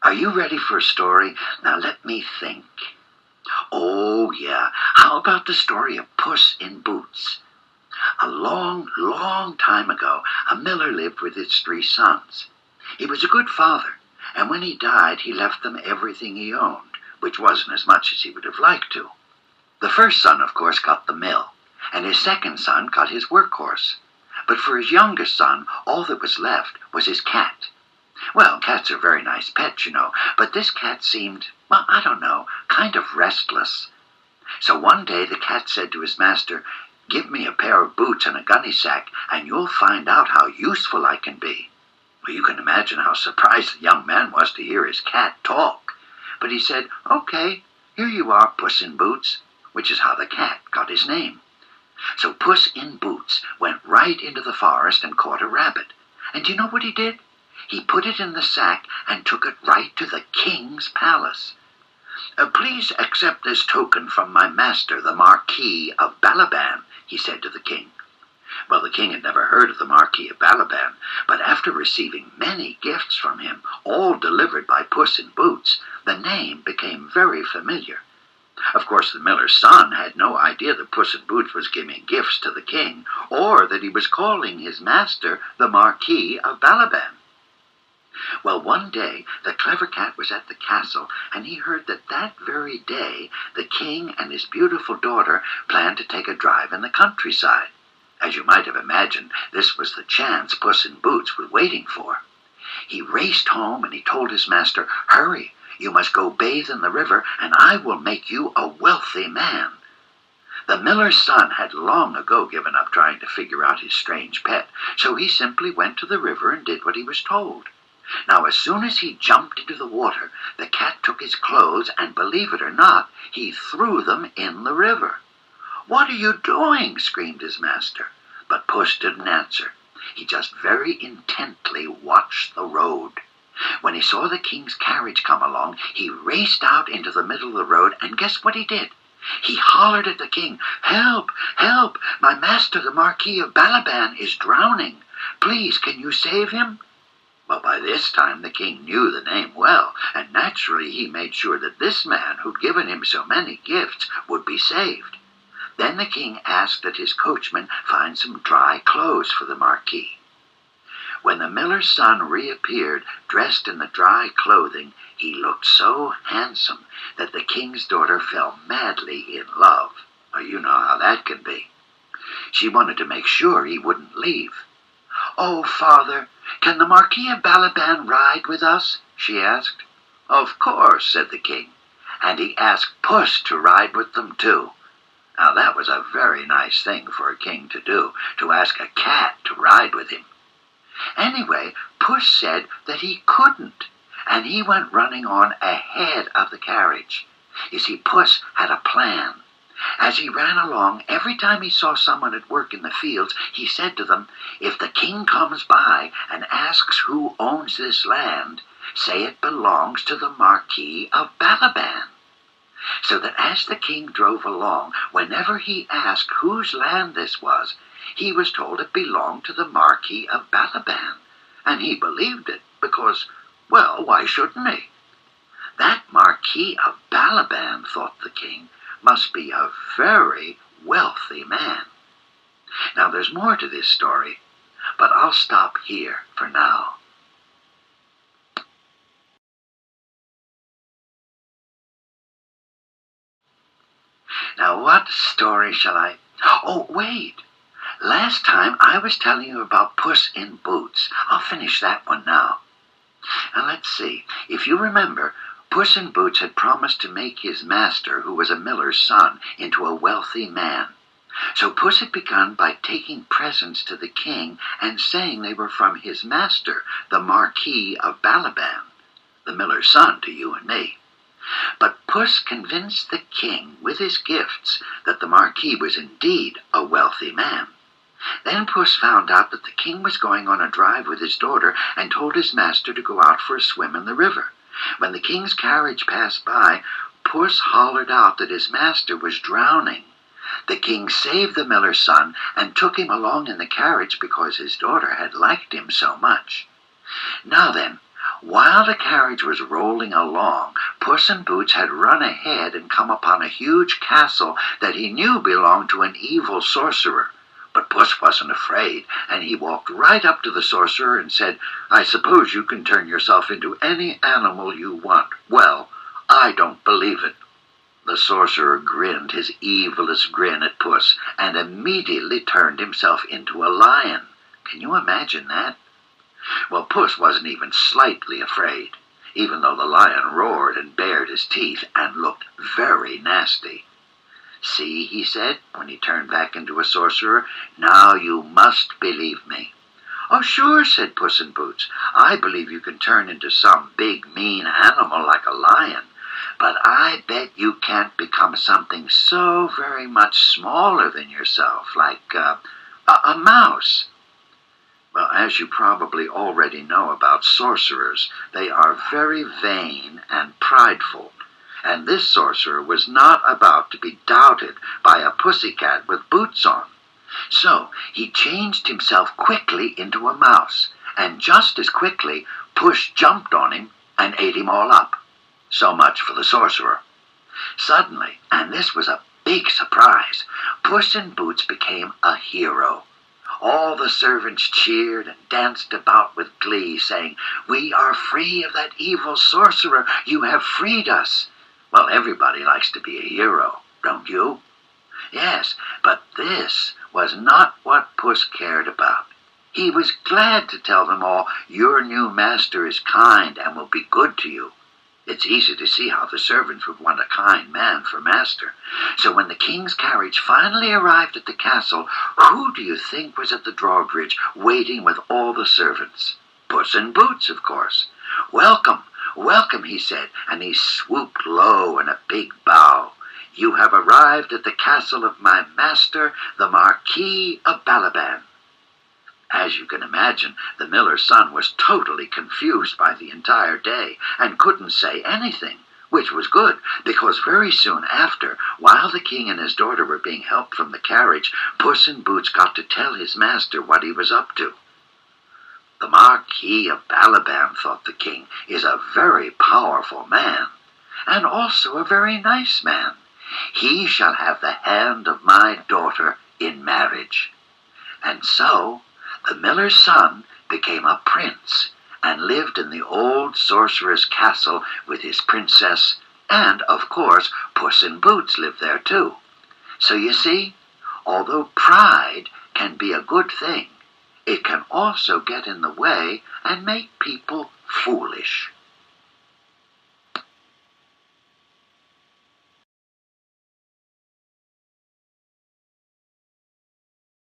Are you ready for a story? Now let me think. Oh, yeah. How about the story of Puss in Boots? A long, long time ago, a miller lived with his 3 sons. He was a good father, and when he died, he left them everything he owned, which wasn't as much as he would have liked to. The first son, of course, got the mill, and his second son got his workhorse. But for his youngest son, all that was left was his cat. Well, cats are very nice pets, but this cat seemed, well, I don't know, kind of restless. So one day the cat said to his master, "Give me a pair of boots and a gunny sack, and you'll find out how useful I can be." Well, you can imagine how surprised the young man was to hear his cat talk. But he said, "Okay, here you are, Puss in Boots," which is how the cat got his name. So Puss in Boots went right into the forest and caught a rabbit. And do you know what he did? He put it in the sack and took it right to the king's palace. "Please accept this token from my master, the Marquis of Balaban," he said to the king. Well, the king had never heard of the Marquis of Balaban, but after receiving many gifts from him, all delivered by Puss in Boots, the name became very familiar. Of course, the miller's son had no idea that Puss in Boots was giving gifts to the king, or that he was calling his master the Marquis of Balaban. Well, one day the clever cat was at the castle, and he heard that that very day the king and his beautiful daughter planned to take a drive in the countryside. As you might have imagined, this was the chance Puss in Boots was waiting for. He raced home and he told his master, "Hurry, you must go bathe in the river, and I will make you a wealthy man." The miller's son had long ago given up trying to figure out his strange pet, so he simply went to the river and did what he was told. Now, as soon as he jumped into the water, the cat took his clothes, and believe it or not, he threw them in the river. "What are you doing?" screamed his master. But Puss didn't answer. He just very intently watched the road. When he saw the king's carriage come along, he raced out into the middle of the road, and guess what he did? He hollered at the king, "Help! Help! My master, the Marquis of Balaban, is drowning. Please, can you save him?" Well, by this time the king knew the name well, and naturally he made sure that this man who'd given him so many gifts would be saved. Then the king asked that his coachman find some dry clothes for the Marquis. When the miller's son reappeared, dressed in the dry clothing, he looked so handsome that the king's daughter fell madly in love. Well, you know how that can be. She wanted to make sure he wouldn't leave. "Oh, father, can the Marquis of Balaban ride with us?" she asked. "Of course," said the king, and he asked Puss to ride with them too. Now that was a very nice thing for a king to do, to ask a cat to ride with him. Anyway, Puss said that he couldn't, and he went running on ahead of the carriage. You see, Puss had a plan. As he ran along, every time he saw someone at work in the fields, he said to them, "If the king comes by and asks who owns this land, say it belongs to the Marquis of Balaban." So that as the king drove along, whenever he asked whose land this was, he was told it belonged to the Marquis of Balaban. And he believed it because, well, why shouldn't he? That Marquis of Balaban, thought the king, must be a very wealthy man. Now there's more to this story, but I'll stop here for now. Now what story shall I... Oh, wait! Last time I was telling you about Puss in Boots. I'll finish that one now. Now let's see. If you remember, Puss in Boots had promised to make his master, who was a miller's son, into a wealthy man. So Puss had begun by taking presents to the king and saying they were from his master, the Marquis of Balaban, the miller's son to you and me. But Puss convinced the king with his gifts that the Marquis was indeed a wealthy man. Then Puss found out that the king was going on a drive with his daughter and told his master to go out for a swim in the river. When the king's carriage passed by, Puss hollered out that his master was drowning. The king saved the miller's son and took him along in the carriage because his daughter had liked him so much. Now then, While the carriage was rolling along, Puss in Boots had run ahead and come upon a huge castle that he knew belonged to an evil sorcerer. But Puss wasn't afraid, and he walked right up to the sorcerer and said, "I suppose you can turn yourself into any animal you want. Well, I don't believe it." The sorcerer grinned his evilest grin at Puss and immediately turned himself into a lion. Can you imagine that? Well, Puss wasn't even slightly afraid, even though the lion roared and bared his teeth and looked very nasty. "See," he said, when he turned back into a sorcerer, "now you must believe me." "Oh, sure," said Puss in Boots. "I believe you can turn into some big, mean animal like a lion, but I bet you can't become something so very much smaller than yourself, like a mouse." Well, as you probably already know about sorcerers, they are very vain and prideful, and this sorcerer was not about to be doubted by a pussycat with boots on. So he changed himself quickly into a mouse, and just as quickly Puss jumped on him and ate him all up. So much for the sorcerer. Suddenly, and this was a big surprise, Puss in Boots became a hero. All the servants cheered and danced about with glee, saying, "We are free of that evil sorcerer. You have freed us." Well, everybody likes to be a hero, don't you? Yes, but this was not what Puss cared about. He was glad to tell them all, "Your new master is kind and will be good to you." It's easy to see how the servants would want a kind man for master. So when the king's carriage finally arrived at the castle, who do you think was at the drawbridge waiting with all the servants? Puss in Boots, of course. "Welcome, welcome," he said, and he swooped low in a big bow. "You have arrived at the castle of my master, the Marquis of Balaban." As you can imagine, the miller's son was totally confused by the entire day and couldn't say anything, which was good, because very soon after, while the king and his daughter were being helped from the carriage, Puss in Boots got to tell his master what he was up to. "The Marquis of Balaban," thought the king, "is a very powerful man, and also a very nice man. He shall have the hand of my daughter in marriage." And so the miller's son became a prince and lived in the old sorcerer's castle with his princess, and, of course, Puss in Boots lived there too. So you see, although pride can be a good thing, it can also get in the way and make people foolish.